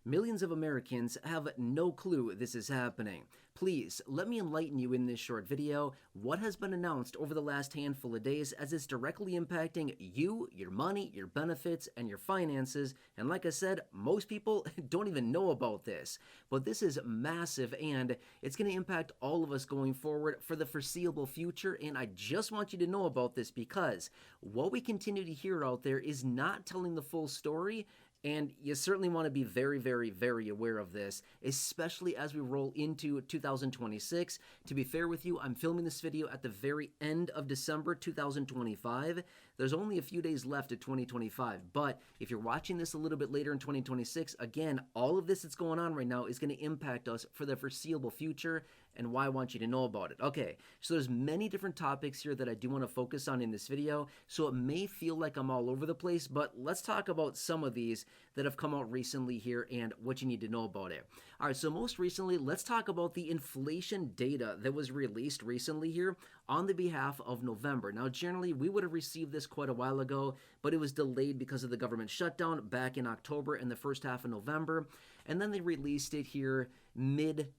Millions of Americans have no clue this is happening. Please, let me enlighten you in this short video what has been announced over the last handful of days as it's directly impacting you, your money, your benefits, and your finances. And like I said, most people don't even know about this. But this is massive and it's going to impact all of us going forward for the foreseeable future. And I just want you to know about this because what we continue to hear out there is not telling the full story. And you certainly want to be very, very, very aware of this, especially as we roll into 2026. To be fair with you, I'm filming this video at the very end of December 2025. There's only a few days left of 2025, but if you're watching this a little bit later in 2026, again, all of this that's going on right now is going to impact us for the foreseeable future and why I want you to know about it. Okay, so there's many different topics here that I do want to focus on in this video, so it may feel like I'm all over the place, but let's talk about some of these that have come out recently here and what you need to know about it. All right, so most recently, let's talk about the inflation data that was released recently here on the behalf of November. Now, generally, we would have received this quite a while ago, but it was delayed because of the government shutdown back in October and the first half of November, and then they released it here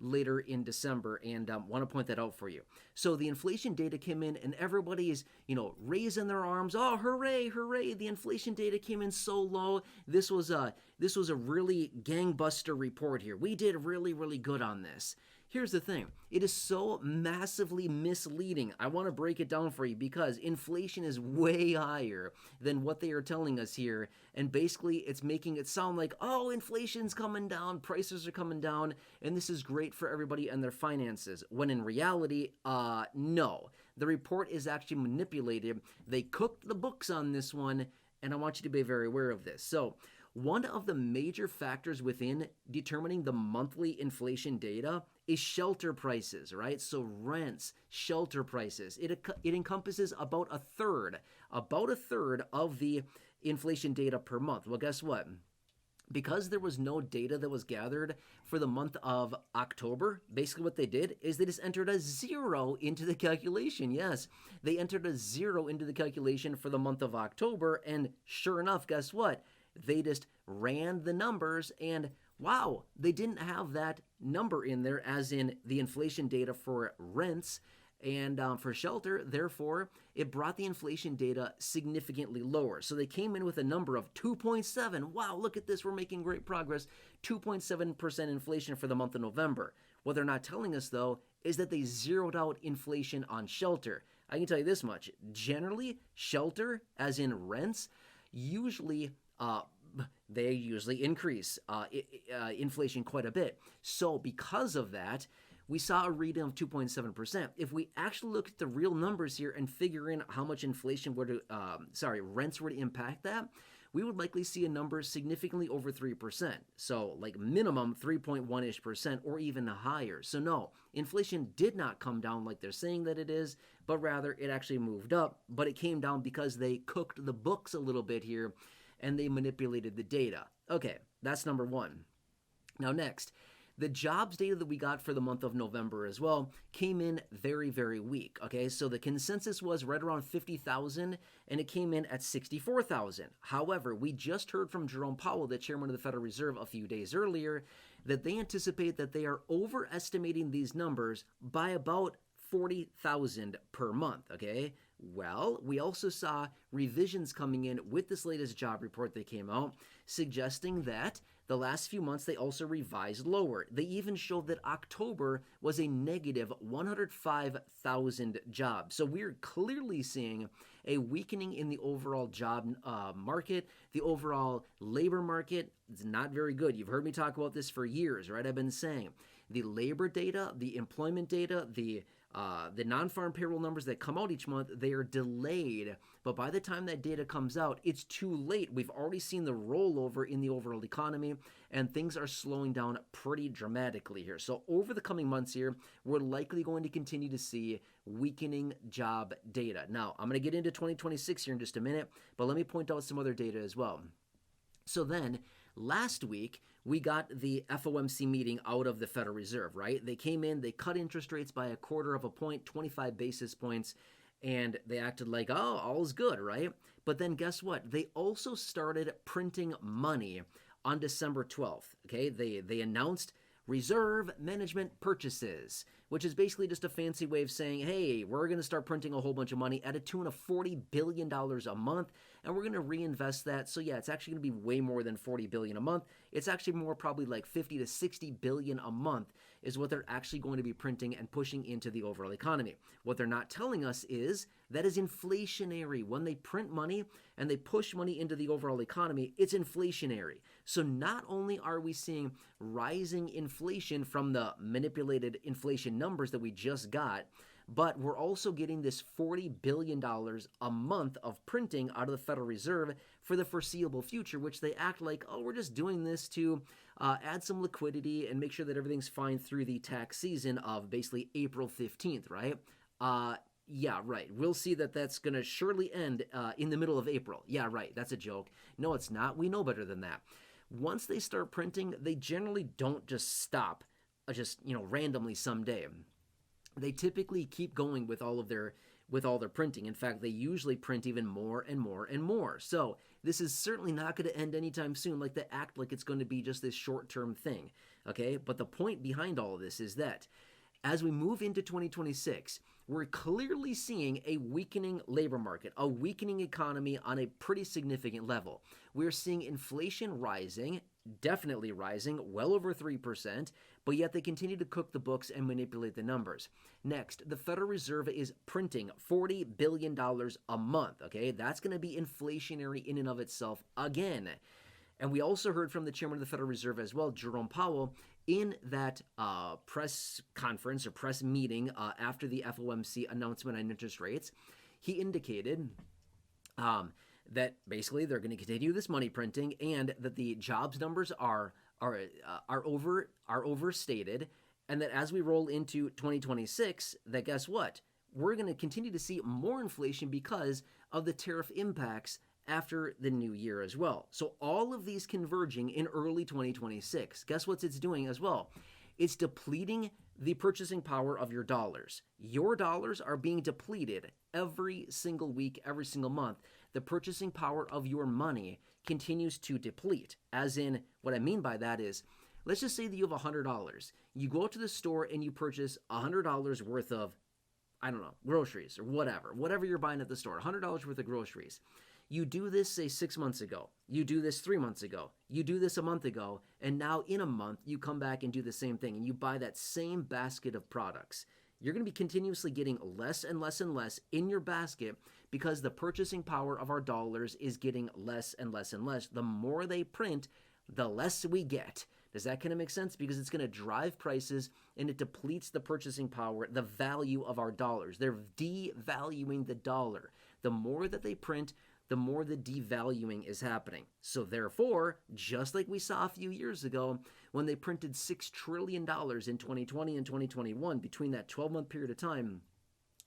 later in December, and want to point that out for you. So the inflation data came in and everybody is, raising their arms. Oh, hooray, hooray. The inflation data came in so low. This was a really gangbuster report here. We did really, really good on this. Here's the thing. It is so massively misleading. I want to break it down for you because inflation is way higher than what they are telling us here. And basically, it's making it sound like, oh, inflation's coming down, prices are coming down, and this is great for everybody and their finances. When in reality, no. The report is actually manipulated. They cooked the books on this one, and I want you to be very aware of this. So, one of the major factors within determining the monthly inflation data is shelter prices, right? So rents, shelter prices. It encompasses about a third of the inflation data per month. Well, guess what? Because there was no data that was gathered for the month of October, basically what they did is they just entered a zero into the calculation. Yes, they entered a zero into the calculation for the month of October, and sure enough, guess what? They just ran the numbers and wow, they didn't have that number in there as in the inflation data for rents and for shelter. Therefore, it brought the inflation data significantly lower. So they came in with a number of 2.7. Wow, look at this. We're making great progress. 2.7% inflation for the month of November. What they're not telling us, though, is that they zeroed out inflation on shelter. I can tell you this much. Generally, shelter, as in rents, they usually increase inflation quite a bit. So because of that, we saw a reading of 2.7%. If we actually look at the real numbers here and figure in how much inflation rents were to impact that, we would likely see a number significantly over 3%. So like minimum 3.1-ish% or even higher. So no, inflation did not come down like they're saying that it is, but rather it actually moved up, but it came down because they cooked the books a little bit here and they manipulated the data. Okay, that's number one. Now next, the jobs data that we got for the month of November as well came in very, very weak. Okay, so the consensus was right around 50,000 and it came in at 64,000. However, we just heard from Jerome Powell, the chairman of the Federal Reserve, a few days earlier, that they anticipate that they are overestimating these numbers by about 40,000 per month, okay? Well, we also saw revisions coming in with this latest job report that came out, suggesting that the last few months they also revised lower. They even showed that October was a negative 105,000 jobs. So we're clearly seeing a weakening in the overall job market, the overall labor market. It's not very good. You've heard me talk about this for years, right? I've been saying the labor data, the employment data, the non-farm payroll numbers that come out each month, they are delayed. But by the time that data comes out, it's too late. We've already seen the rollover in the overall economy, and things are slowing down pretty dramatically here. So over the coming months here, we're likely going to continue to see weakening job data. Now, I'm going to get into 2026 here in just a minute, but let me point out some other data as well. So then, last week, we got the FOMC meeting out of the Federal Reserve, right? They came in, they cut interest rates by 1/4 point, 25 basis points, and they acted like, oh, all's good, right? But then guess what? They also started printing money on December 12th. Okay, they announced reserve management purchases, which is basically just a fancy way of saying, hey, we're going to start printing a whole bunch of money at a tune of $40 billion a month, and we're going to reinvest that. So yeah, it's actually going to be way more than $40 billion a month. It's actually more probably like 50 to 60 billion a month is what they're actually going to be printing and pushing into the overall economy. What they're not telling us is that is inflationary. When they print money and they push money into the overall economy, it's inflationary. So not only are we seeing rising inflation from the manipulated inflation numbers that we just got, but we're also getting this $40 billion a month of printing out of the Federal Reserve for the foreseeable future, which they act like, oh, we're just doing this to add some liquidity and make sure that everything's fine through the tax season of basically April 15th, right? Yeah, right. We'll see that that's going to surely end in the middle of April. Yeah, right. That's a joke. No, it's not. We know better than that. Once they start printing, they generally don't just stop randomly someday. They typically keep going with all their printing. In fact, they usually print even more and more and more. So this is certainly not going to end anytime soon. Like, they act like it's going to be just this short-term thing. Okay, but the point behind all of this is that as we move into 2026, we're clearly seeing a weakening labor market, a weakening economy on a pretty significant level. We're seeing inflation rising, definitely rising, well over 3%, but yet they continue to cook the books and manipulate the numbers. Next, the Federal Reserve is printing $40 billion a month, okay? That's going to be inflationary in and of itself again. And we also heard from the chairman of the Federal Reserve as well, Jerome Powell, in that press conference or press meeting after the FOMC announcement on interest rates. He indicated that basically they're going to continue this money printing and that the jobs numbers are overstated, and that as we roll into 2026, that guess what? We're going to continue to see more inflation because of the tariff impacts after the new year as well. So all of these converging in early 2026. Guess what it's doing as well? It's depleting the purchasing power of your dollars. Your dollars are being depleted every single week, every single month. The purchasing power of your money continues to deplete. As in, what I mean by that is, let's just say that you have $100. You go to the store and you purchase $100 worth of, I don't know, groceries or whatever you're buying at the store, $100 worth of groceries. You do this, say, 6 months ago. You do this 3 months ago. You do this a month ago. And now in a month, you come back and do the same thing. And you buy that same basket of products. You're going to be continuously getting less and less and less in your basket because the purchasing power of our dollars is getting less and less and less. The more they print, the less we get. Does that kind of make sense? Because it's going to drive prices and it depletes the purchasing power, the value of our dollars. They're devaluing the dollar. The more that they print, the more the devaluing is happening. So therefore, just like we saw a few years ago when they printed $6 trillion in 2020 and 2021, between that 12-month period of time,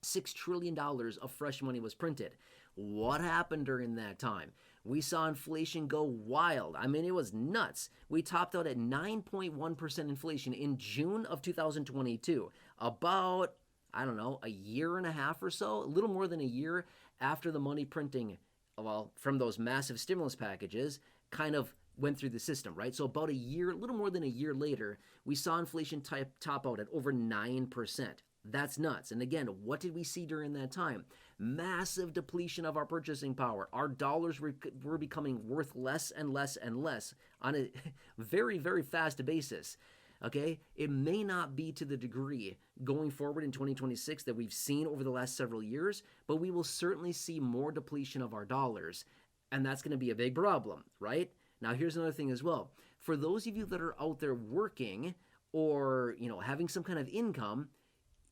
$6 trillion of fresh money was printed. What happened during that time? We saw inflation go wild. I mean, it was nuts. We topped out at 9.1% inflation in June of 2022. About, I don't know, a year and a half or so, a little more than a year after the money printing, well, from those massive stimulus packages kind of went through the system, right? So about a year, a little more than a year later, we saw inflation top out at over 9%. That's nuts. And again, what did we see during that time? Massive depletion of our purchasing power. Our dollars were becoming worth less and less and less on a very, very fast basis. Okay? It may not be to the degree going forward in 2026 that we've seen over the last several years, but we will certainly see more depletion of our dollars. And that's going to be a big problem, right? Now, here's another thing as well. For those of you that are out there working or, having some kind of income,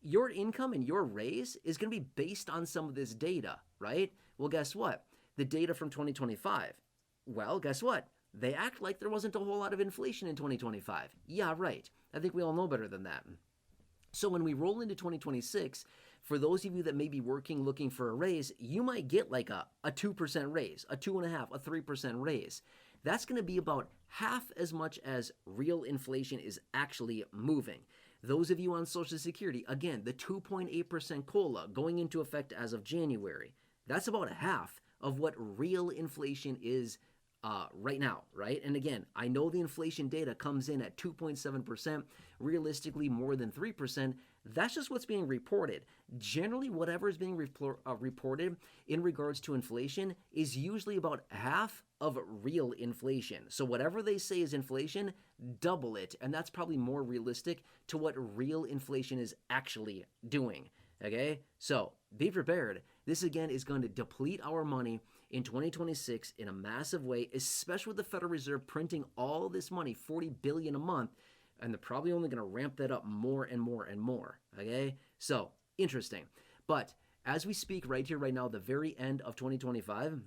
your income and your raise is going to be based on some of this data, right? Well, guess what? The data from 2025. Well, guess what? They act like there wasn't a whole lot of inflation in 2025. Yeah, right. I think we all know better than that. So when we roll into 2026, for those of you that may be working, looking for a raise, you might get like a 2% raise, a 2.5%, a 3% raise. That's going to be about half as much as real inflation is actually moving. Those of you on Social Security, again, the 2.8% COLA going into effect as of January, that's about a half of what real inflation is right now, right? And again, I know the inflation data comes in at 2.7%, realistically more than 3%. That's just what's being reported. Generally, whatever is being reported in regards to inflation is usually about half of real inflation. So whatever they say is inflation, double it, and that's probably more realistic to what real inflation is actually doing. Okay, so be prepared. This again is going to deplete our money in 2026 in a massive way, especially with the Federal Reserve printing all this money, $40 billion a month, and they're probably only going to ramp that up more and more and more. Okay, so interesting. But as we speak right here, right now, the very end of 2025,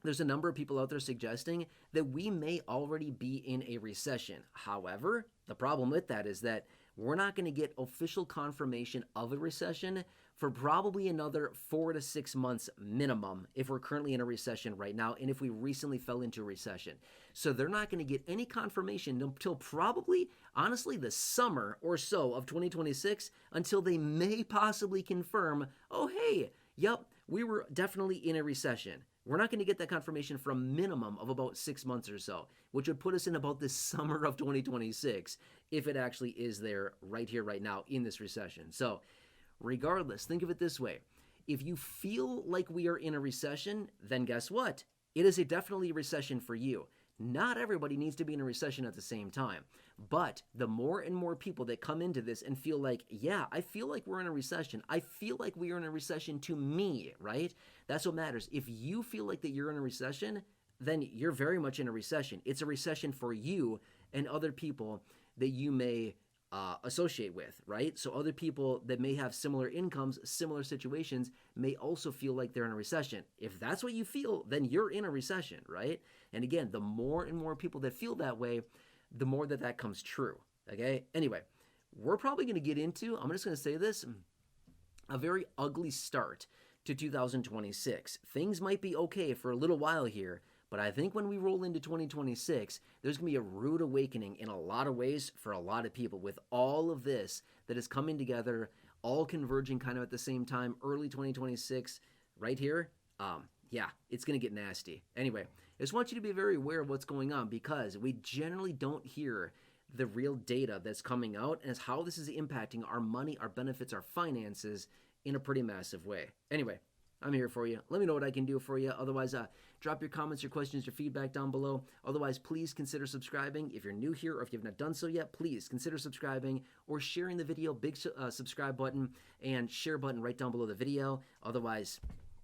there's a number of people out there suggesting that we may already be in a recession. However, the problem with that is that we're not going to get official confirmation of a recession for probably another 4 to 6 months minimum if we're currently in a recession right now and if we recently fell into a recession. So they're not going to get any confirmation until probably, honestly, the summer or so of 2026 until they may possibly confirm, oh, hey, yep, we were definitely in a recession. We're not going to get that confirmation for a minimum of about 6 months or so, which would put us in about the summer of 2026 if it actually is there right here, right now in this recession. So regardless, think of it this way. If you feel like we are in a recession, then guess what? It is definitely a recession for you. Not everybody needs to be in a recession at the same time. But the more and more people that come into this and feel like, yeah, I feel like we're in a recession. I feel like we are in a recession to me, right? That's what matters. If you feel like that you're in a recession, then you're very much in a recession. It's a recession for you and other people that you may associate with, right? So other people that may have similar incomes, similar situations, may also feel like they're in a recession. If that's what you feel, then you're in a recession, right? And again, the more and more people that feel that way, the more that comes true, okay? Anyway, we're probably going to get into, I'm just going to say this, a very ugly start to 2026. Things might be okay for a little while here, but I think when we roll into 2026, there's going to be a rude awakening in a lot of ways for a lot of people with all of this that is coming together, all converging kind of at the same time, early 2026, right here. Yeah, it's going to get nasty. Anyway, I just want you to be very aware of what's going on because we generally don't hear the real data that's coming out and how this is impacting our money, our benefits, our finances in a pretty massive way. Anyway, I'm here for you. Let me know what I can do for you. Otherwise, drop your comments, your questions, your feedback down below. Otherwise, please consider subscribing. If you're new here or if you've not done so yet, please consider subscribing or sharing the video. Big subscribe button and share button right down below the video. Otherwise,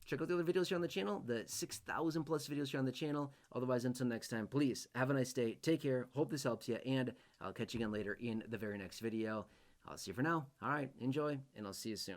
check out the other videos here on the channel, the 6,000 plus videos here on the channel. Otherwise, until next time, please have a nice day. Take care. Hope this helps you. And I'll catch you again later in the very next video. I'll see you for now. All right. Enjoy. And I'll see you soon.